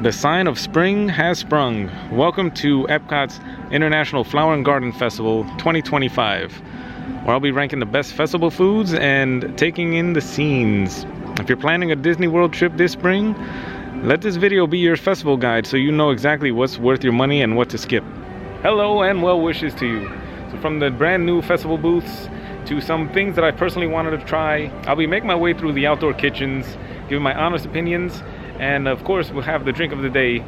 The sign of spring has sprung. Welcome to EPCOT's International Flower and Garden Festival 2025, where I'll be ranking the best festival foods and taking in the scenes. If you're planning a Disney World trip this spring, let this video be your festival guide so you know exactly what's worth your money and what to skip. Hello and well wishes to you. So from the brand new festival booths to some things that I personally wanted to try, I'll be making my way through the outdoor kitchens, giving my honest opinions, and of course we'll have the drink of the day.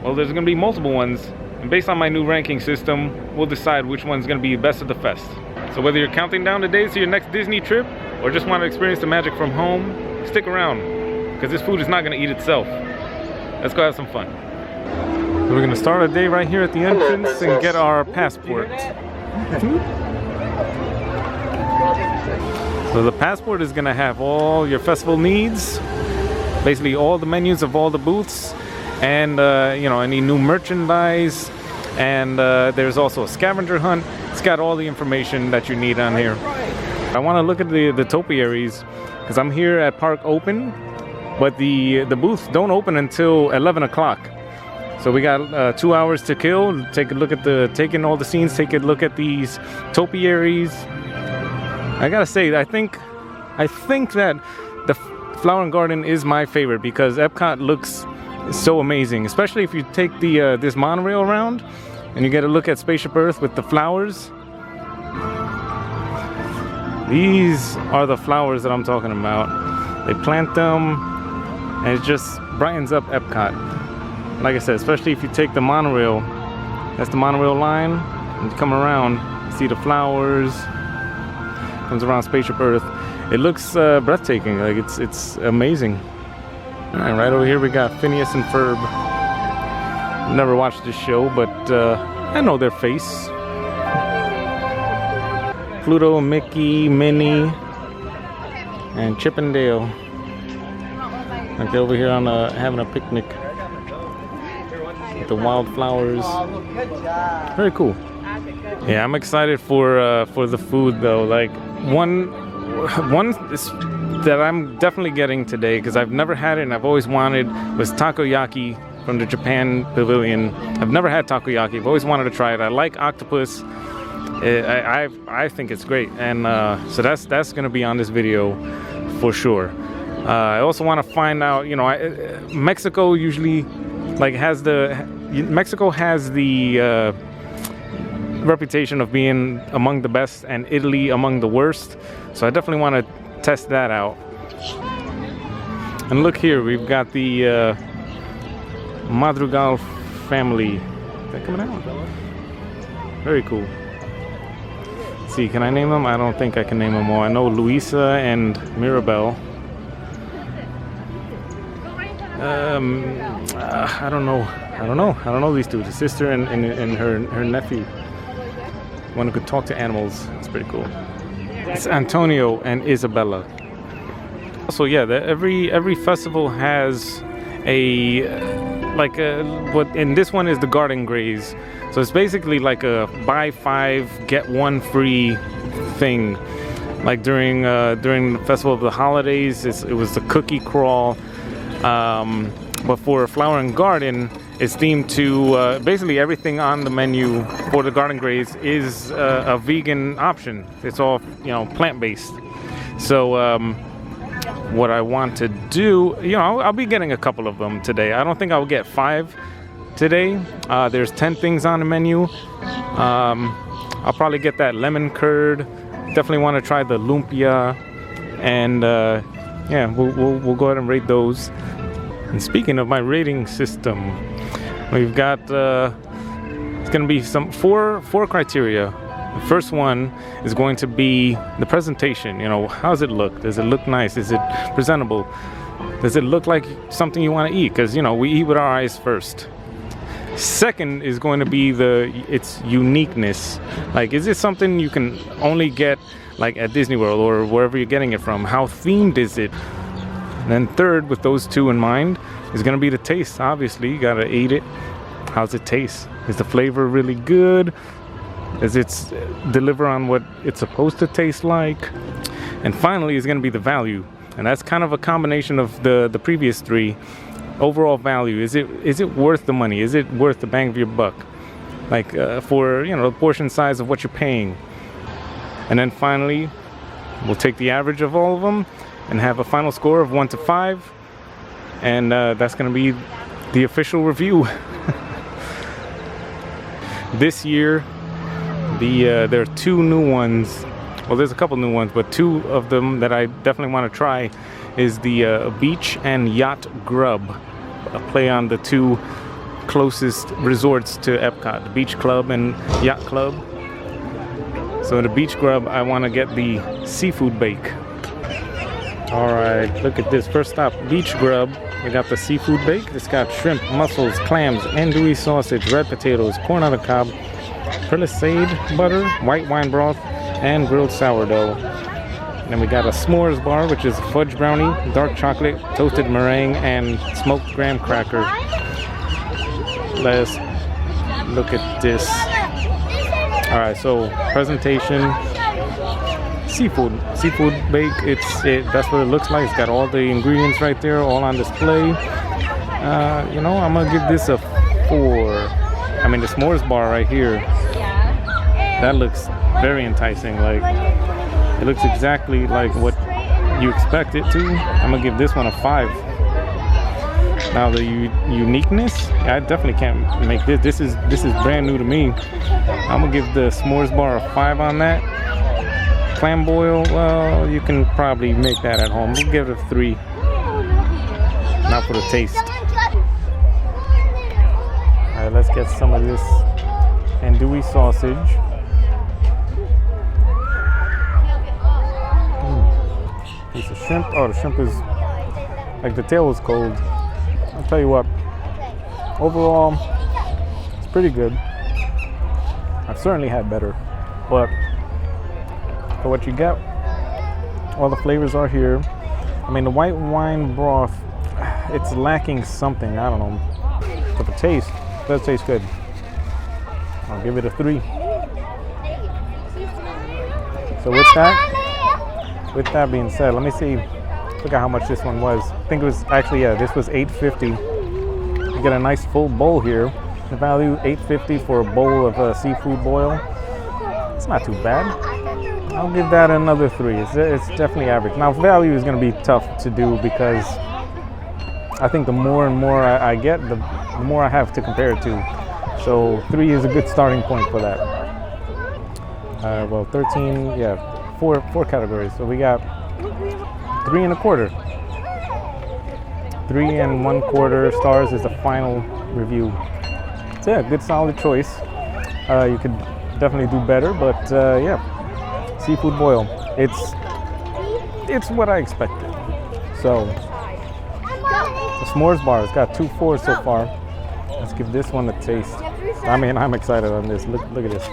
Well, there's going to be multiple ones, and based on my new ranking system, we'll decide which one's going to be best of the fest. So whether you're counting down the days to your next Disney trip or just want to experience the magic from home, stick around, because this food is not going to eat itself. Let's go have some fun. So we're going to start our day right here at the entrance and get our passport. So the passport is going to have all your festival needs, basically all the menus of all the booths, and you know, any new merchandise, and there's also a scavenger hunt. It's got all the information that you need on here. I want to look at the topiaries because I'm here at Park Open, but the booths don't open until 11 o'clock. So we got 2 hours to kill. Take a look at take in all the scenes, take a look at these topiaries. I gotta say, I think that the Flower and Garden is my favorite because Epcot looks so amazing, especially if you take the this monorail around and you get a look at Spaceship Earth with the flowers. These are the flowers that I'm talking about. They plant them and it just brightens up Epcot. Like I said, especially if you take the monorail, that's the monorail line, and you come around, see the flowers, comes around Spaceship Earth. It looks breathtaking. Like it's amazing. All right over here we got Phineas and Ferb. Never watched this show, but I know their face. Pluto, Mickey, Minnie, and Chip and Dale. Like they're over here on having a picnic with the wildflowers. Very cool. Yeah, I'm excited for the food though. Like one that I'm definitely getting today because I've never had it and I've always wanted was Takoyaki from the Japan Pavilion. I've never had Takoyaki. I've always wanted to try it. I like octopus. I think it's great, and so that's gonna be on this video for sure. I also want to find out, you know, Mexico usually like has the reputation of being among the best and Italy among the worst, so I definitely want to test that out. And look here, we've got the Madrigal family. Is that coming out? Very cool. Let's see, can I name them? I don't think I can name them all. I know Luisa and Mirabelle. I don't know these two. The sister and her nephew. One who could talk to animals. It's pretty cool. It's Antonio and Isabella. So yeah, every festival has what in this one is the garden Graze. So it's basically like a buy 5 get 1 free thing. Like during the Festival of the Holidays, it was the cookie crawl. But for Flower and Garden, it's themed to basically everything on the menu for the Garden Graze is a vegan option. It's all, you know, plant-based. So what I want to do, you know, I'll be getting a couple of them today. I don't think I'll get 5 today. There's 10 things on the menu. I'll probably get that lemon curd. Definitely want to try the lumpia, and yeah, we'll go ahead and rate those. And speaking of my rating system, we've got it's going to be some four criteria. The first one is going to be the presentation. You know, how does it look? Does it look nice? Is it presentable? Does it look like something you want to eat? Because, you know, we eat with our eyes first. Second is going to be its uniqueness. Like, is it something you can only get like at Disney World or wherever you're getting it from? How themed is it? And then third, with those two in mind, is going to be the taste. Obviously, you got to eat it. How's it taste? Is the flavor really good? Does it deliver on what it's supposed to taste like? And finally is going to be the value. And that's kind of a combination of the previous three. overall value. Is it worth the money? Is it worth the bang of your buck? Like for, you know, the portion size of what you're paying. And then finally, we'll take the average of all of them and have a final score of 1 to 5. And that's going to be the official review. This year, there are 2 new ones. Well, there's a couple new ones, but 2 of them that I definitely want to try is the beach and yacht Grub. A play on the 2 closest resorts to EPCOT, the Beach Club and Yacht Club. So the Beach Grub, I want to get the seafood bake. All right, look at this. First stop, Beach Grub. We got the seafood bake. It's got shrimp, mussels, clams, andouille sausage, red potatoes, corn on the cob, palisade butter, white wine broth, and grilled sourdough. And then we got a s'mores bar, which is fudge brownie, dark chocolate, toasted meringue, and smoked graham cracker. Let's look at this. All right, so presentation, seafood bake. That's what it looks like. It's got all the ingredients right there, all on display. You know, I'm gonna give this a 4. I mean, the s'mores bar right here, that looks very enticing. Like, it looks exactly like what you expect it to. I'm gonna give this one a 5. Now the uniqueness, I definitely can't make this. This is brand new to me. I'm gonna give the s'mores bar a 5 on that. Clam boil, well, you can probably make that at home. We'll give it a 3. Not for the taste. All right, let's get some of this andouille sausage. Piece of shrimp. Oh, the shrimp is like the tail was cold. I'll tell you what, overall, it's pretty good. I've certainly had better, but for what you get, all the flavors are here. I mean, the white wine broth, it's lacking something, I don't know. But the taste, it does taste good. I'll give it a 3. So with that being said, let me see. Look at how much this one was. I think it was actually, yeah, this was $8.50. You get a nice full bowl here. The value $8.50 for a bowl of seafood boil. It's not too bad. I'll give that another 3. It's definitely average. Now value is going to be tough to do because I think the more and more I get, the more I have to compare it to. So 3 is a good starting point for that. Well, 13, yeah, four categories. So we got 3 1/4. 3 1/4 stars is the final review. So yeah, good solid choice. You could definitely do better, but yeah, seafood boil. It's what I expected. So the s'mores bar has got 2 4s so far. Let's give this one a taste. I mean, I'm excited on this. Look at this.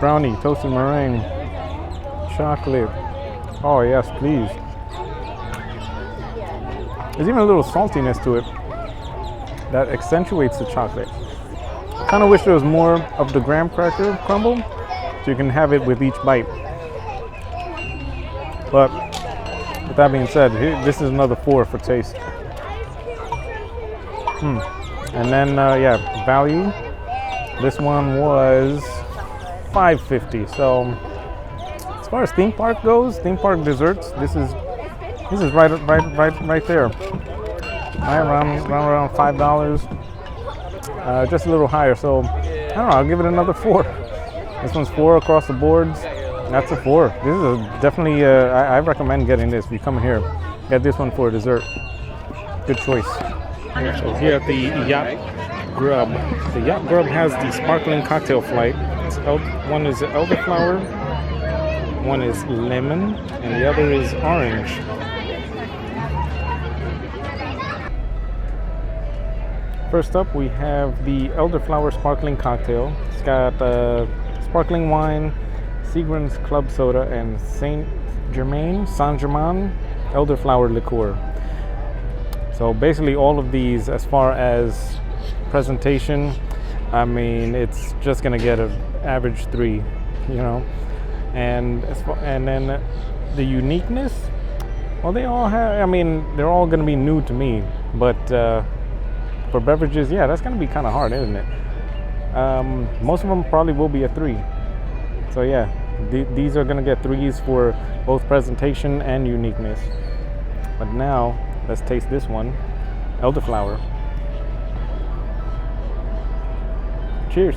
Brownie, toasted meringue, chocolate. Oh yes, please. There's even a little saltiness to it that accentuates the chocolate. I kind of wish there was more of the graham cracker crumble so you can have it with each bite. But with that being said, this is another 4 for taste. And then yeah, value. This one was $5.50. So as far as theme park goes, theme park desserts, this is right there. Right around $5. Just a little higher. So I don't know, I'll give it another 4. This one's 4 across the boards. That's a 4. This is definitely I recommend getting this. If you come here, get this one for a dessert. Good choice. So here at the Yacht Grub. The Yacht Grub has the sparkling cocktail flight. One is elderflower, one is lemon, and the other is orange. First up, we have the elderflower sparkling cocktail. It's got sparkling wine, Seagram's club soda, and Saint Germain elderflower liqueur. So basically all of these, as far as presentation, I mean, it's just gonna get an average 3, you know. And and then the uniqueness, well, they all have, I mean, they're all going to be new to me, but for beverages, yeah, that's going to be kind of hard, isn't it? Most of them probably will be a 3. So yeah, these are going to get 3s for both presentation and uniqueness. But now, let's taste this one, elderflower. Cheers.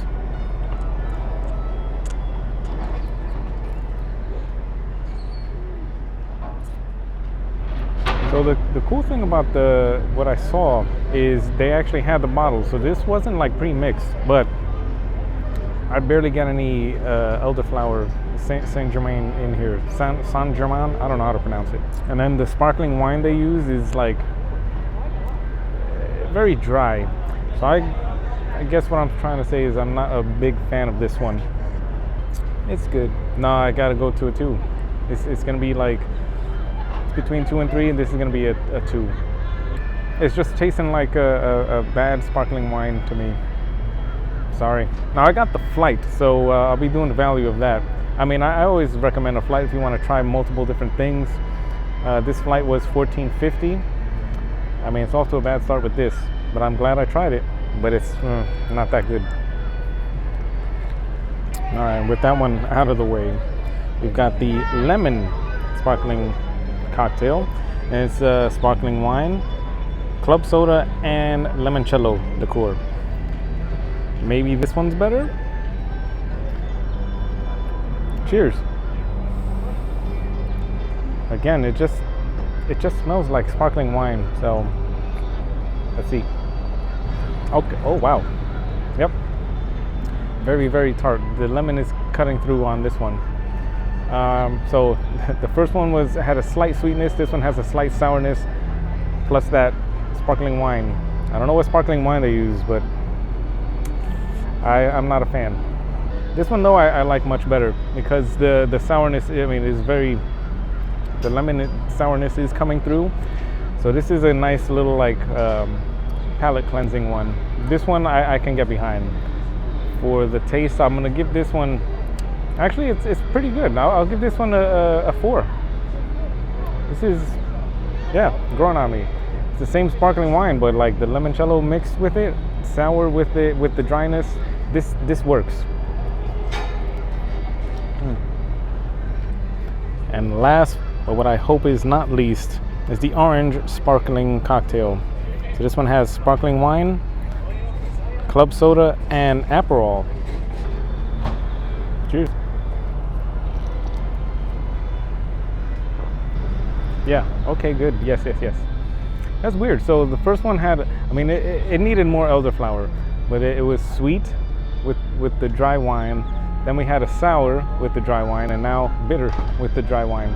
So the cool thing about what I saw is they actually had the bottle. So this wasn't like pre-mixed, but I barely get any elderflower Saint Germain in here. Saint Germain, I don't know how to pronounce it. And then the sparkling wine they use is like very dry. So I guess what I'm trying to say is I'm not a big fan of this one. It's good. No, I gotta go to a 2. It's gonna be like between 2 and 3, and this is gonna be a 2. It's just tasting like a bad sparkling wine to me. Sorry. Now I got the flight, so I'll be doing the value of that. I mean, I always recommend a flight if you want to try multiple different things. This flight was $14.50. I mean, it's off to a bad start with this, but I'm glad I tried it. But it's not that good. All right, with that one out of the way, we've got the lemon sparkling cocktail, and it's sparkling wine, club soda, and limoncello liqueur. Maybe this one's better. Cheers. Again, it just smells like sparkling wine. So let's see. Okay. Oh wow. Yep. Very, very tart. The lemon is cutting through on this one. So the first one had a slight sweetness. This one has a slight sourness, plus that sparkling wine. I don't know what sparkling wine they use, but I'm not a fan. This one though I like much better because the sourness, I mean, is very, the lemon sourness is coming through. So this is a nice little like palate cleansing one. This one I can get behind. For the taste, I'm gonna give this one, actually it's pretty good. I'll give this one a 4. This is, yeah, growing on me. It's the same sparkling wine, but like the limoncello mixed with it, sour with the dryness. This works. And last, but what I hope is not least, is the orange sparkling cocktail. So this one has sparkling wine, club soda, and Aperol. Cheers. Yeah, okay, good. Yes. That's weird. So the first one had, I mean, it needed more elderflower, but it was sweet with the dry wine. Then we had a sour with the dry wine, and now bitter with the dry wine.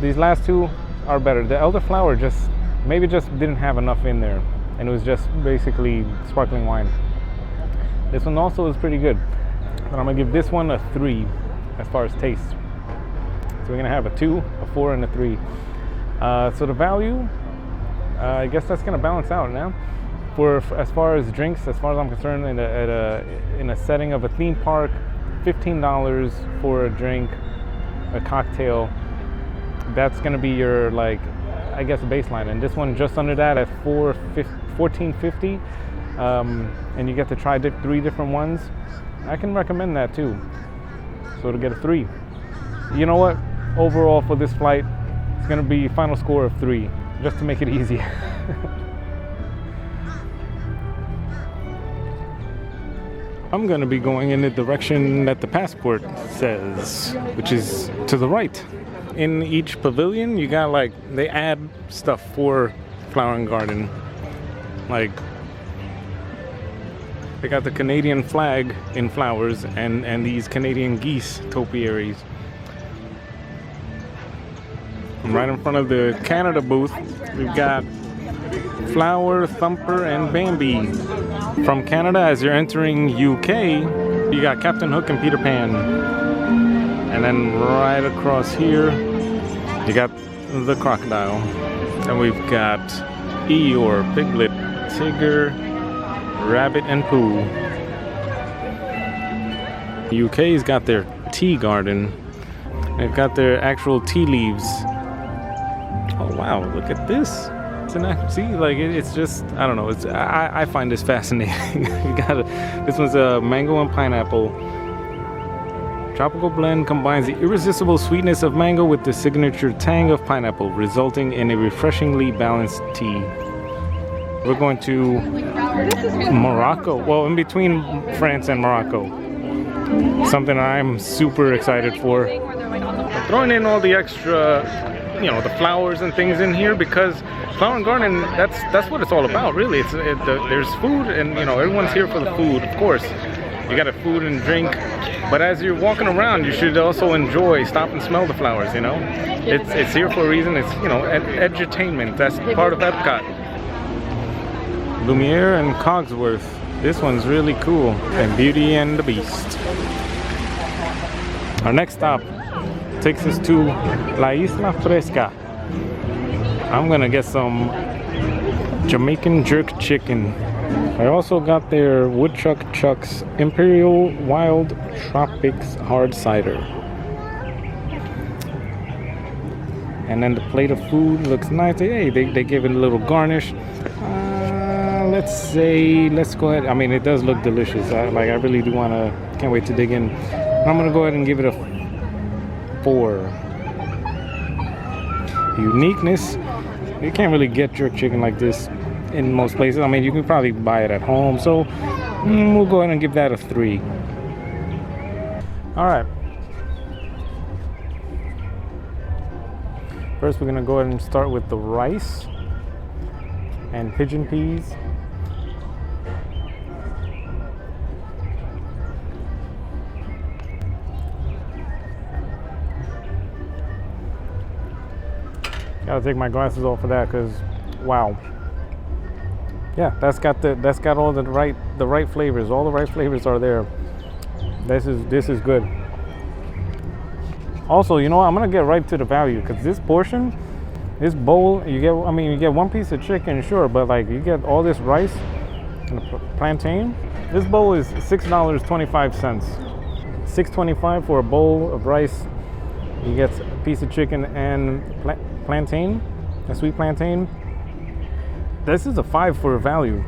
These last two are better. The elderflower maybe just didn't have enough in there, and it was just basically sparkling wine. This one also is pretty good, but I'm gonna give this one a 3 as far as taste. So we're gonna have a 2, a 4, and a 3. So the value, I guess that's gonna balance out now. For as far as drinks, as far as I'm concerned, in a setting of a theme park, $15 for a drink, a cocktail. That's gonna be your, like, I guess, baseline. And this one just under that at $14.50, and you get to try 3 different ones. I can recommend that too. So to get a 3. You know what? Overall for this flight, it's gonna be final score of 3, just to make it easy. I'm going to be going in the direction that the passport says, which is to the right. In each pavilion, you got, like, they add stuff for Flower and Garden. Like, they got the Canadian flag in flowers and these Canadian geese topiaries. And right in front of the Canada booth, we've got Flower, Thumper, and Bambi. From Canada, as you're entering UK, you got Captain Hook and Peter Pan. And then right across here, you got the crocodile. And we've got Eeyore, Piglet, Tigger, Rabbit, and Pooh. UK's got their tea garden. They've got their actual tea leaves. Oh wow, look at this. It's an see, like it's just, I don't know, it's I find this fascinating. You got this one's a mango and pineapple. Tropical blend combines the irresistible sweetness of mango with the signature tang of pineapple, resulting in a refreshingly balanced tea. We're going to Morocco. Well, in between France and Morocco. Something I'm super excited for. Throwing in all the extra, you know, the flowers and things in here because flower and garden, that's what it's all about, really. There's food, and you know, everyone's here for the food, of course. You got a food and drink, but as you're walking around, you should also enjoy, stop and smell the flowers. You know, it's here for a reason. It's, you know, edutainment. That's part of EPCOT. Lumiere and Cogsworth. This one's really cool. And Beauty and the Beast. Our next stop takes us to La Isla Fresca. I'm gonna get some Jamaican jerk chicken. I also got their Woodchuck Chuck's Imperial Wild Tropics Hard Cider. And then the plate of food looks nice. Hey, they give it a little garnish. Let's go ahead. I mean, it does look delicious. I really do want to, can't wait to dig in. I'm going to go ahead and give it a 4. Uniqueness. You can't really get jerk chicken like this in most places. I mean, you can probably buy it at home. So we'll go ahead and give that a 3. All right. First, we're going to go ahead and start with the rice and pigeon peas. Gotta take my glasses off for that because, wow. Yeah, that's got all the right flavors. All the right flavors are there. This is good. Also, you know what? I'm gonna get right to the value because this portion, this bowl, you get one piece of chicken, sure, but like you get all this rice and a plantain. This bowl is $6.25. $6.25 for a bowl of rice. You get a piece of chicken and plantain, a sweet plantain. This is a 5 for value.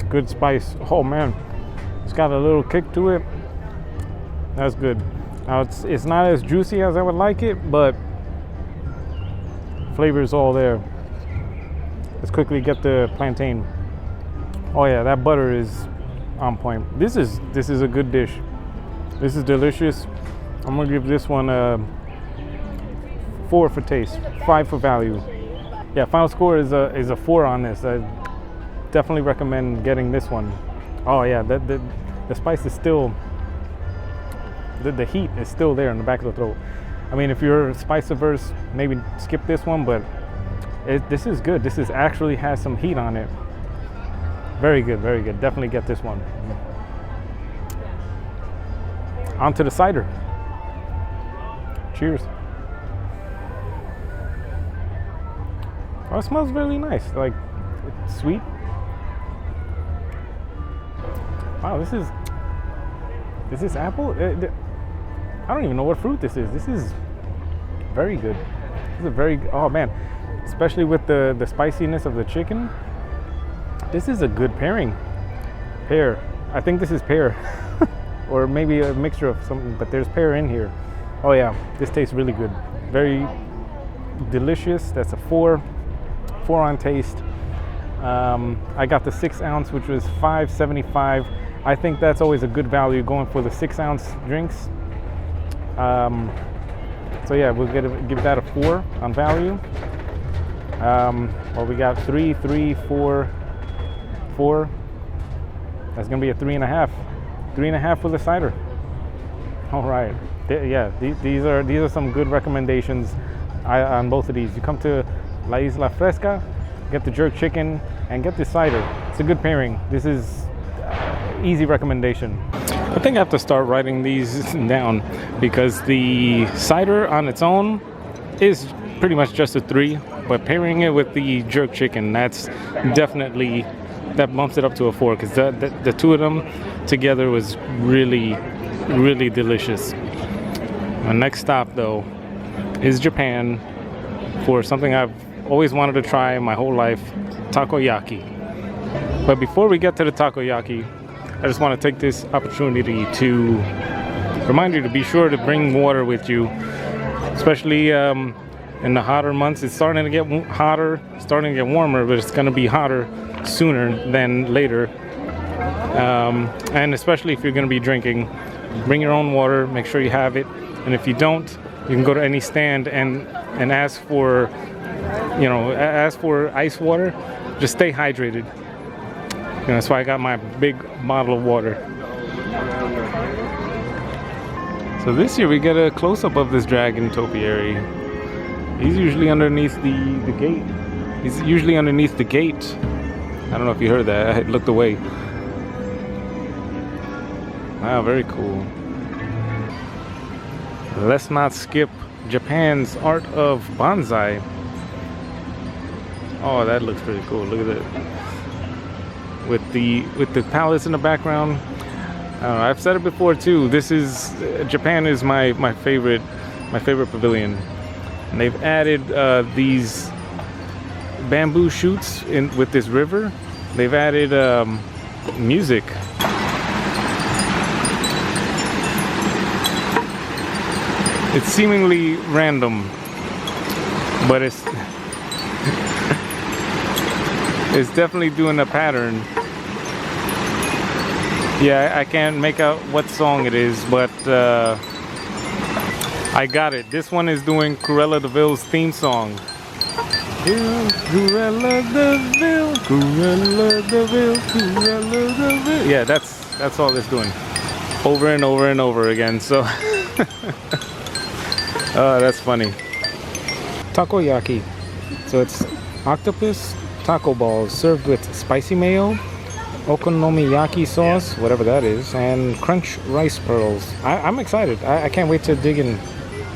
Good spice. Oh man, it's got a little kick to it. That's good. Now it's not as juicy as I would like it, but flavor is all there. Let's quickly get the plantain. Oh yeah, that butter is on point. This is a good dish. This is delicious. I'm gonna give this one a 4 for taste, 5 for value. Yeah, final score is a 4 on this. I definitely recommend getting this one. Oh yeah, the spice is still, the heat is still there in the back of the throat. I mean, if you're spice averse, maybe skip this one, but this is good. This actually has some heat on it. Very good, very good. Definitely get this one. On to the cider. Cheers. Oh, it smells really nice. Like, it's sweet. Wow, this is apple? I don't even know what fruit this is. This is very good. This is a very, oh man. Especially with the spiciness of the chicken. This is a good pairing. Pear. I think this is pear. Or maybe a mixture of something, but there's pear in here. Oh yeah, this tastes really good. Very delicious. That's a 4 on taste. I got the 6 ounce, which was $5.75. I think that's always a good value going for the 6 ounce drinks. So yeah, we'll give that a 4 on value. Well, we got 3, 4. That's gonna be a 3.5. 3.5 for the cider. All right. Yeah, these are some good recommendations on both of these. You come to La Isla Fresca, get the jerk chicken, and get the cider. It's a good pairing. This is easy recommendation. I think I have to start writing these down because the cider on its own is pretty much just a 3, but pairing it with the jerk chicken, that's definitely that bumps it up to a 4 because the two of them together was really, really delicious. My next stop though is Japan for something I've always wanted to try my whole life, takoyaki. But before we get to the takoyaki, I just want to take this opportunity to remind you to be sure to bring water with you, especially in the hotter months. It's starting to get hotter, starting to get warmer, but it's going to be hotter sooner than later. And especially if you're going to be drinking, bring your own water, make sure you have it. And if you don't, you can go to any stand and ask for, you know, ask for ice water. Just stay hydrated. You know, that's why I got my big bottle of water. So this year we get a close-up of this dragon topiary. He's usually underneath the gate. He's usually underneath the gate. I don't know if you heard that. I looked away. Wow, very cool. Let's not skip Japan's art of bonsai. Oh, that looks pretty cool. Look at that. With the palace in the background. I don't know, I've said it before too. Japan is my favorite pavilion. And they've added these bamboo shoots in with this river. They've added music. It's seemingly random, but it's definitely doing a pattern. Yeah, I can't make out what song it is, but I got it. This one is doing Cruella de Vil's theme song. Cruella de Vil, Cruella de Vil, Cruella de Vil. Yeah, that's all it's doing, over and over and over again. So, oh, that's funny. Takoyaki. So it's octopus taco balls served with spicy mayo, okonomiyaki sauce, whatever that is, and crunch rice pearls. I'm excited. I can't wait to dig in.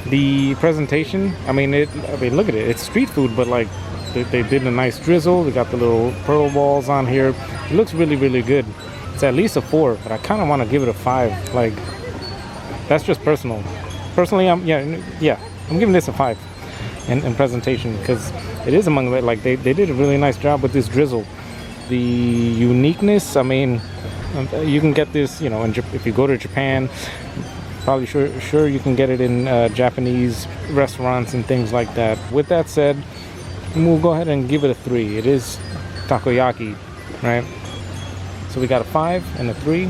The presentation, I mean, look at it. It's street food, but like they did a nice drizzle. They got the little pearl balls on here. It looks really, really good. It's at least a 4, but I kind of want to give it a 5. Like, that's just personal. Personally, I'm giving this a 5 in presentation because it is among the, like they did a really nice job with this drizzle. The uniqueness, I mean, you can get this, you know, if you go to Japan. Probably sure you can get it in Japanese restaurants and things like that. With that said, we'll go ahead and give it a 3. It is takoyaki, right? So we got a 5 and a 3,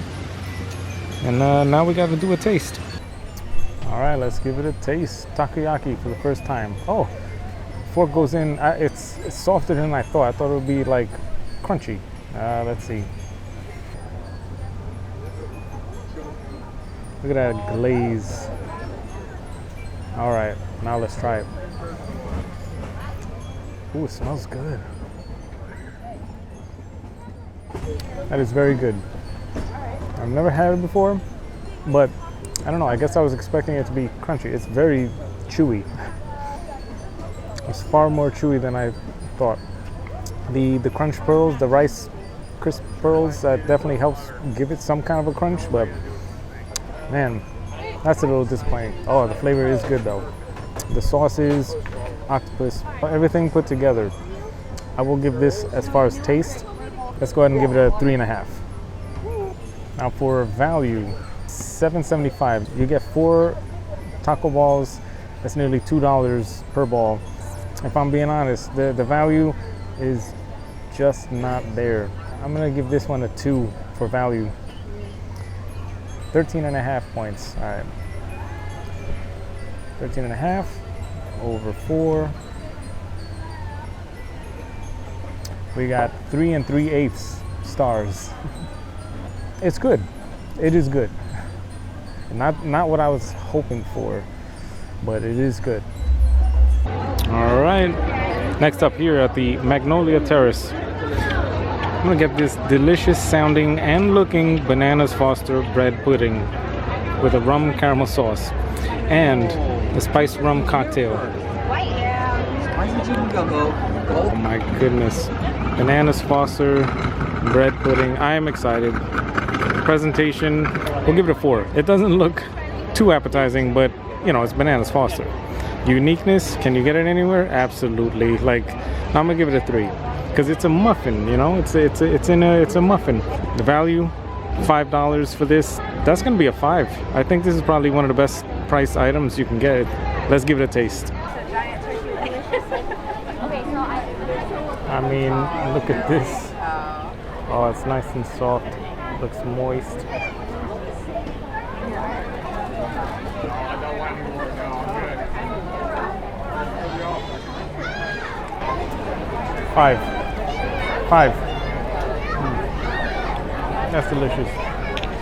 and now we got to do a taste. All right, let's give it a taste. Takoyaki for the first time. Oh, before it goes in, it's softer than I thought. I thought it would be like crunchy. Let's see. Look at that glaze. All right, now let's try it. Ooh, it smells good. That is very good. I've never had it before, but I don't know. I guess I was expecting it to be crunchy. It's very chewy. It's far more chewy than I thought. The crunch pearls, the rice crisp pearls, that definitely helps give it some kind of a crunch, but man, that's a little disappointing. Oh, the flavor is good though. The sauces, octopus, everything put together. I will give this, as far as taste, let's go ahead and give it a 3.5. Now for value, $7.75. You get 4 taco balls. That's nearly $2 per ball. If I'm being honest, the value is just not there. I'm gonna give this one a 2 for value. 13.5 points. All right. 13.5 over 4. We got 3 3/8 stars. It's good. It is good. Not what I was hoping for, but it is good. All right. Next up here at the Magnolia Terrace, I'm gonna get this delicious sounding and looking Bananas Foster bread pudding with a rum caramel sauce and a spiced rum cocktail. Oh my goodness. bananas foster, bread pudding. I am excited. Presentation, we'll give it a 4. It doesn't look too appetizing, but you know, it's bananas foster. Uniqueness, can you get it anywhere? Absolutely. Like, I'm gonna give it a 3 because it's a muffin, you know, it's a muffin. The value, $5 for this, that's gonna be a 5. I think this is probably one of the best priced items you can get. Let's give it a taste. I mean, look at this. Oh, it's nice and soft. Looks moist. Five. That's delicious.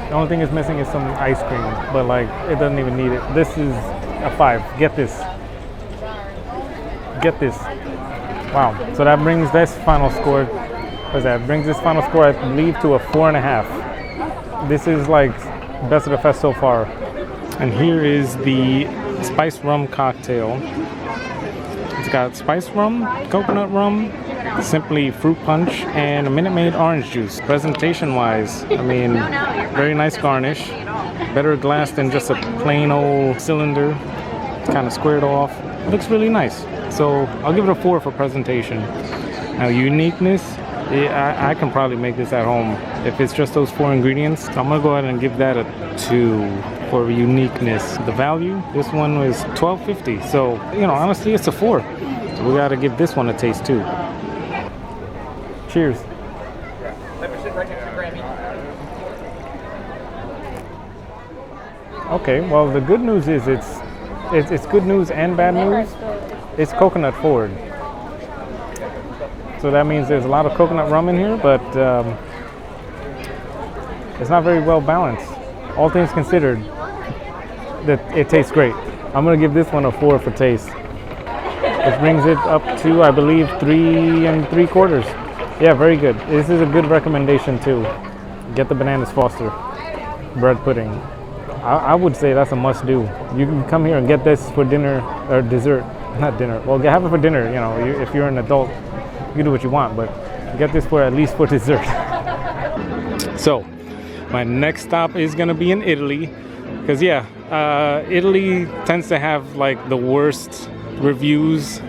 The only thing it's missing is some ice cream, but like, it doesn't even need it. This is a 5. Get this. Get this. Wow. So that brings this final score. What's that? Brings this final score, I believe, to a 4.5. This is like best of the fest so far. And here is the spiced rum cocktail. It's got spiced rum, coconut rum, simply fruit punch, and a Minute Maid orange juice. Presentation wise, I mean, very nice garnish. Better glass than just a plain old cylinder. Kind of squared off. It looks really nice. So I'll give it a 4 for presentation. Now uniqueness, I can probably make this at home if it's just those 4 ingredients. I'm gonna go ahead and give that a 2 for uniqueness. The value, this one was $12.50. So, you know, honestly, it's a 4. So we gotta give this one a taste too. Cheers. Okay, well the good news is it's good news and bad news. It's coconut forward. So that means there's a lot of coconut rum in here, but it's not very well balanced. All things considered, that it tastes great. I'm gonna give this one a 4 for taste. Which brings it up to, I believe, 3 3/4. Yeah, very good. This is a good recommendation too. Get the bananas foster bread pudding. I would say that's a must do. You can come here and get this for dinner or dessert. Not dinner. Well, have it for dinner. You know, if you're an adult, you can do what you want, but get this for at least for dessert. So, my next stop is gonna be in Italy, because yeah, Italy tends to have like the worst reviews,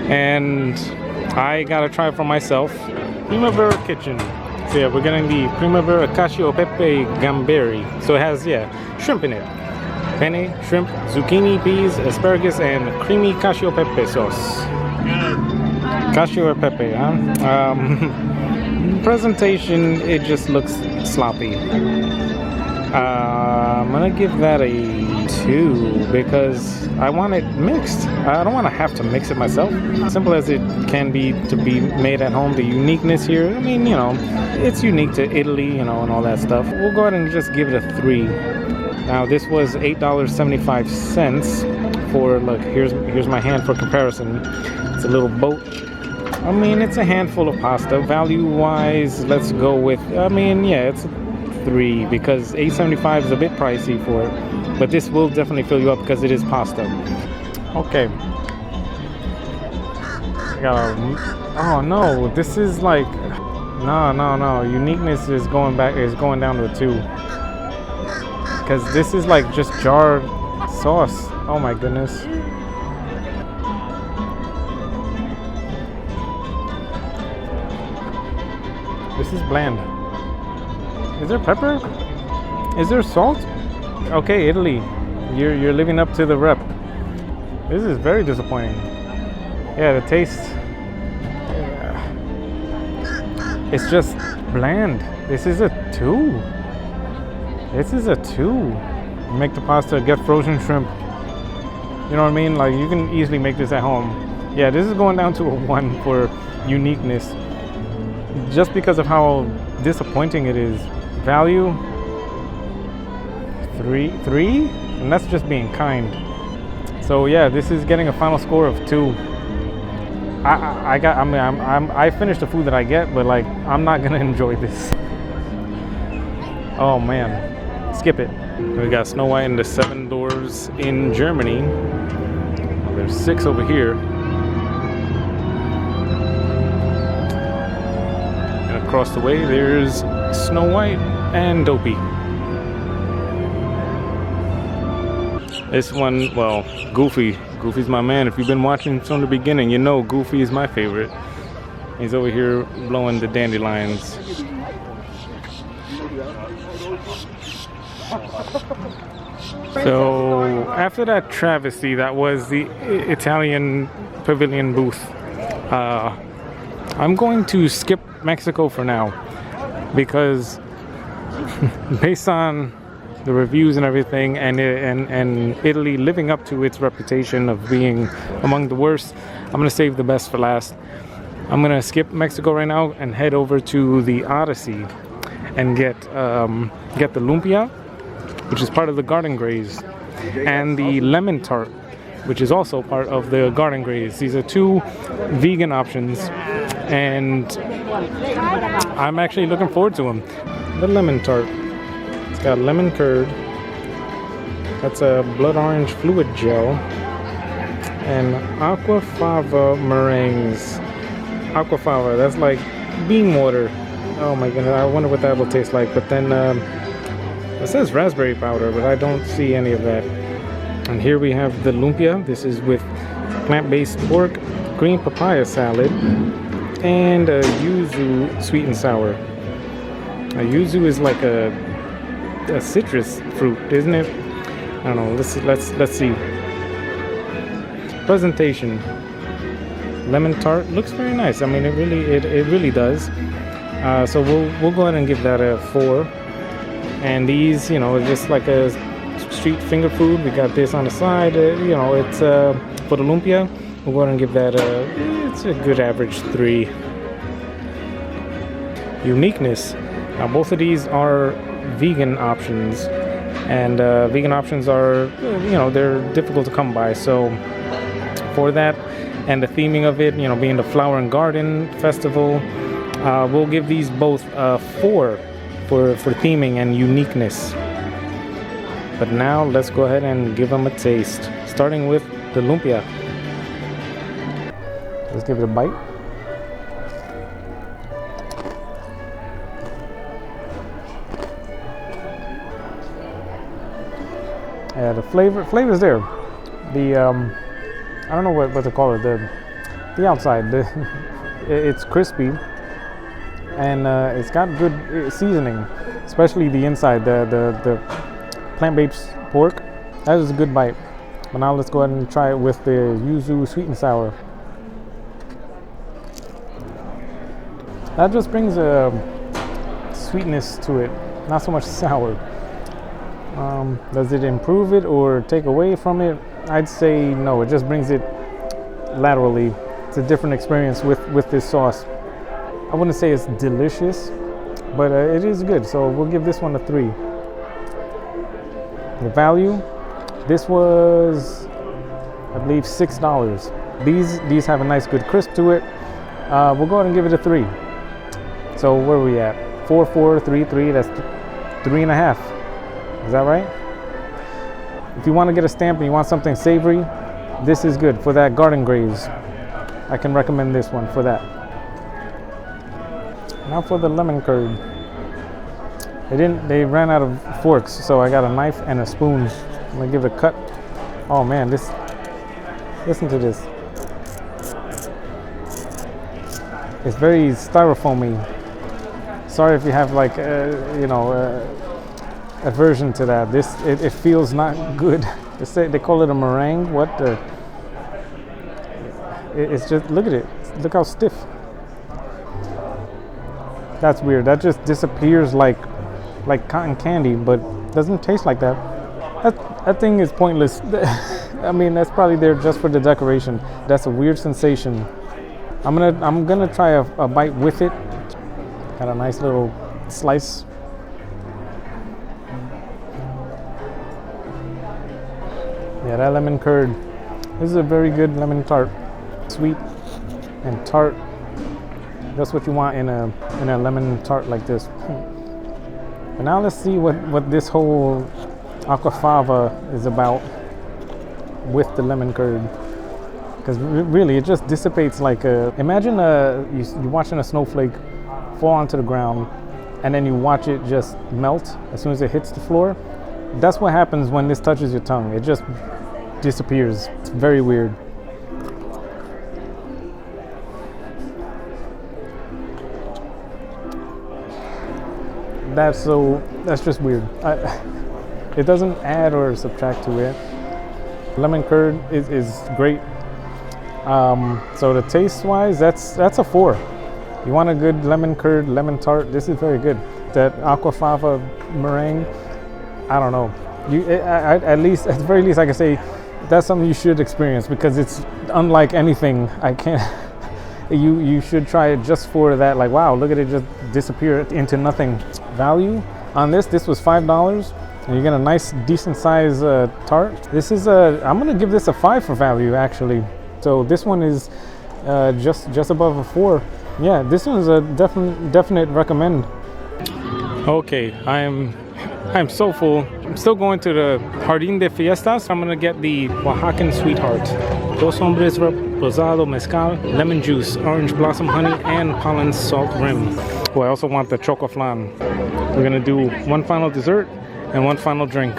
and I gotta try it for myself. Primavera kitchen. So yeah, we're getting the Primavera Cacio, Pepe, Gamberi. So it has, yeah, shrimp in it. Penne, shrimp, zucchini, peas, asparagus, and creamy Cacio Pepe sauce. Cacio Pepe, huh? Presentation, it just looks sloppy. I'm gonna give that a 2 because I want it mixed. I don't want to have to mix it myself. Simple as it can be to be made at home. The uniqueness here, I mean, you know, it's unique to Italy, you know, and all that stuff. We'll go ahead and just give it a 3. Now this was $8.75 for, look, here's my hand for comparison. It's a little boat. I mean, it's a handful of pasta. Value wise, let's go with, I mean, yeah, it's a 3 because $8.75 is a bit pricey for it, but this will definitely fill you up because it is pasta. Okay. Oh no, this is like, no. Uniqueness is going down to a 2. Because this is like just jarred sauce. Oh my goodness. This is bland. Is there pepper? Is there salt? Okay, Italy, you're living up to the rep. This is very disappointing. Yeah, the taste. It's just bland. This is a 2. This is a 2. Make the pasta, get frozen shrimp. You know what I mean? Like, you can easily make this at home. Yeah, this is going down to a 1 for uniqueness. Just because of how disappointing it is. Value 3, and that's just being kind. So yeah, this is getting a final score of 2. I finished the food that I get, but like, I'm not gonna enjoy this. Oh man, skip it. We got Snow White and the 7 Dwarfs in Germany. Well, there's 6 over here. across the way, there's Snow White and Dopey. This one, well, Goofy. Goofy's my man. If you've been watching from the beginning, you know Goofy is my favorite. He's over here blowing the dandelions. So after that travesty, that was the Italian pavilion booth. I'm going to skip Mexico for now because based on the reviews and everything, and Italy living up to its reputation of being among the worst, I'm gonna save the best for last. I'm gonna skip Mexico right now and head over to the Odyssey and get the lumpia, which is part of the garden graze, and the lemon tart, which is also part of the garden graze. These are two vegan options, and I'm actually looking forward to them. The lemon tart. It's got lemon curd. That's a blood orange fluid gel. And aquafaba meringues. Aquafaba, that's like bean water. Oh my goodness, I wonder what that will taste like. But then it says raspberry powder, but I don't see any of that. And here we have the lumpia. This is with plant-based pork, green papaya salad, and a yuzu sweet and sour. A yuzu is like a citrus fruit, isn't it? I don't know. Let's see. Presentation. Lemon tart looks very nice. I mean, it really does. So we'll go ahead and give that a 4. And these, you know, just like a street finger food. We got this on the side. You know, it's for the lumpia. We'll go ahead and give that it's a good average 3. Uniqueness. Now both of these are vegan options, and vegan options are, you know, they're difficult to come by. So for that and the theming of it, you know, being the Flower and Garden Festival, we'll give these both 4 for theming and uniqueness. But now let's go ahead and give them a taste, starting with the lumpia. Let's give it a bite. Yeah, the flavor's there. The I don't know what to call it. The outside, it's crispy, and it's got good seasoning, especially the inside. The plant-based pork. That is a good bite. But now let's go ahead and try it with the yuzu sweet and sour. That just brings a sweetness to it, not so much sour. Does it improve it or take away from it? I'd say no. It just brings it laterally. It's a different experience with this sauce. I wouldn't say it's delicious, but it is good. So we'll give this one a 3. The value, this was, I believe, $6. These have a nice good crisp to it. We'll go ahead and give it a 3. So where are we at? 4, 4, 3, 3. That's 3.5. Is that right? If you want to get a stamp and you want something savory, this is good for that garden graze. I can recommend this one for that. Now for the lemon curd. They ran out of forks, so I got a knife and a spoon. I'm gonna give it a cut. Oh man, listen to this. It's very styrofoamy. Sorry if you have like aversion to that. It feels not good. They call it a meringue. What the? It's just, look at it. Look how stiff. That's weird. That just disappears like cotton candy, but doesn't taste like that. That thing is pointless. I mean, that's probably there just for the decoration. That's a weird sensation. I'm gonna try a bite with it. Got a nice little slice. Yeah, that lemon curd. This is a very good lemon tart. Sweet and tart. That's what you want in a lemon tart like this. And now let's see what this whole aquafaba is about with the lemon curd. Because really, it just dissipates like a... Imagine you're watching a snowflake fall onto the ground, and then you watch it just melt as soon as it hits the floor. That's what happens when this touches your tongue. It just disappears. It's very weird. That's just weird. It doesn't add or subtract to it. Lemon curd is great. So the taste wise, that's a 4. You want a good lemon curd, lemon tart, this is very good. That aquafaba meringue, I don't know. At the very least I can say that's something you should experience, because it's unlike anything. I can't. You should try it just for that. Like, wow, look at it just disappear into nothing. Value on this was $5, and you get a nice decent size tart. This is I'm gonna give this a 5 for value actually. So this one is just above a 4. Yeah, this one's a definite recommend. Okay, I'm so full. I'm still going to the Jardin de Fiestas. I'm gonna get the Oaxacan Sweetheart. Dos Hombres Rosado Mezcal, lemon juice, orange blossom honey, and pollen salt rim. Oh, I also want the choco flan. We're gonna do one final dessert and one final drink.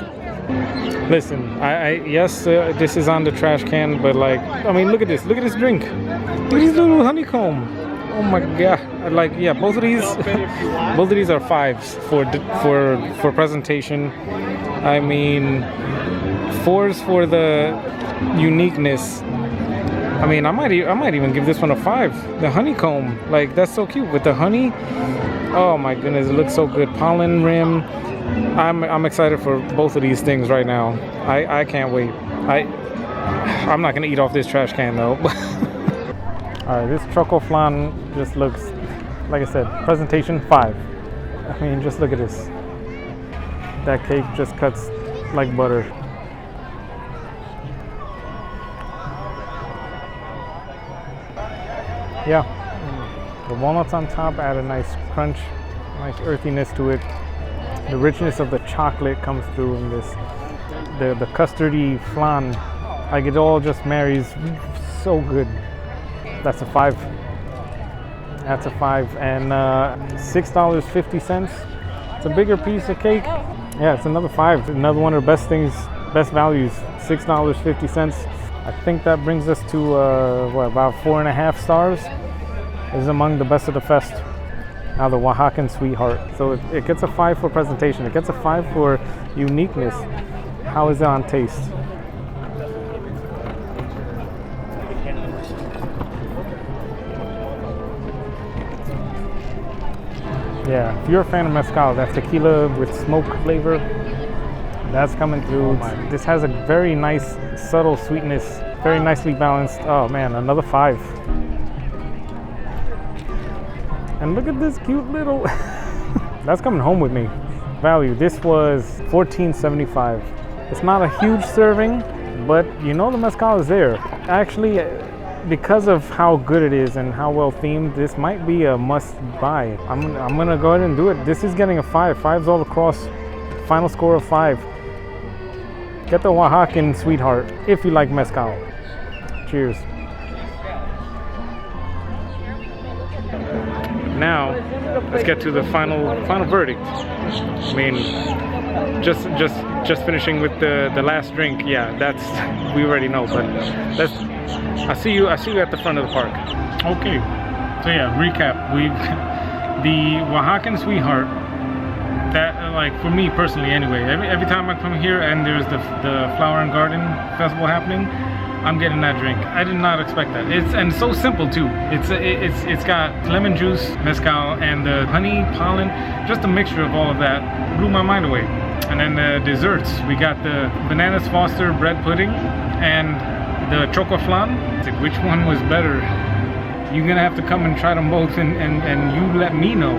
Listen, yes, this is on the trash can, but like, I mean, look at this drink. Look at this little honeycomb. Oh my god! Like, yeah, both of these are 5s for presentation. I mean, 4s for the uniqueness. I mean, I might even give this one a 5. The honeycomb, like, that's so cute with the honey. Oh my goodness, it looks so good. Pollen rim. I'm excited for both of these things right now. I can't wait. I'm not gonna eat off this trash can though. Alright, this choco flan just looks, like I said, presentation 5. I mean, just look at this. That cake just cuts like butter. Yeah, the walnuts on top add a nice crunch, nice earthiness to it. The richness of the chocolate comes through in this. The custardy flan, like, it all just marries so good. That's a 5. That's a 5. And $6.50. It's a bigger piece of cake. Yeah, it's another 5. Another one of the best things, best values. $6.50. I think that brings us to about 4.5 stars. Is among the best of the fest. Now the Oaxacan Sweetheart. So it gets a 5 for presentation. It gets a 5 for uniqueness. How is it on taste? Yeah, if you're a fan of mezcal, that's tequila with smoke flavor. That's coming through. This has a very nice, subtle sweetness. Very nicely balanced. Oh man, another 5. And look at this cute little... That's coming home with me. Value. This was $14.75. It's not a huge serving, but you know the mezcal is there. Actually, because of how good it is and how well themed, this might be a must buy. I'm gonna go ahead and do it. This is getting a 5. 5's all across. Final score of 5. Get the Oaxacan Sweetheart if you like mezcal. Cheers. Now, let's get to the final verdict. I mean, just finishing with the last drink. Yeah, that's, we already know. But I see you at the front of the park. Okay. So yeah, recap. The Oaxacan Sweetheart. That, like, for me personally anyway, every time I come here and there's the Flower and Garden Festival happening, I'm getting that drink. I did not expect that. It's so simple too. It's got lemon juice, mezcal, and the honey, pollen. Just a mixture of all of that blew my mind away. And then the desserts, we got the bananas Foster bread pudding and the choco flan. Which one was better? You're gonna have to come and try them both, and you let me know.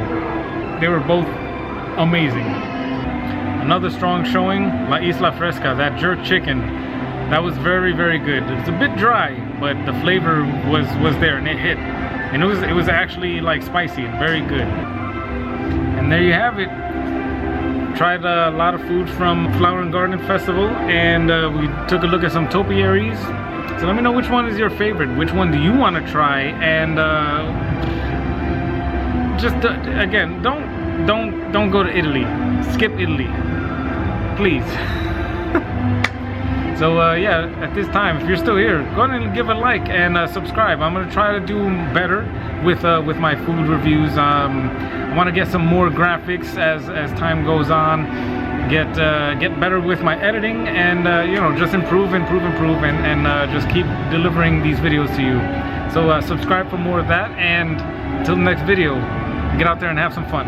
They were both amazing. Another strong showing, La Isla Fresca, that jerk chicken. That was very, very good. It's a bit dry, but the flavor was there and it hit. And it was actually like spicy and very good. And there you have it. Tried a lot of food from Flower and Garden Festival, and we took a look at some topiaries. So let me know which one is your favorite. Which one do you want to try? And just again, don't go to Italy. Skip Italy, please. So yeah, at this time, if you're still here, go ahead and give a like and subscribe. I'm gonna try to do better with my food reviews. I want to get some more graphics as time goes on. Get better with my editing, and you know, just improve, and just keep delivering these videos to you. So subscribe for more of that, and until the next video, get out there and have some fun.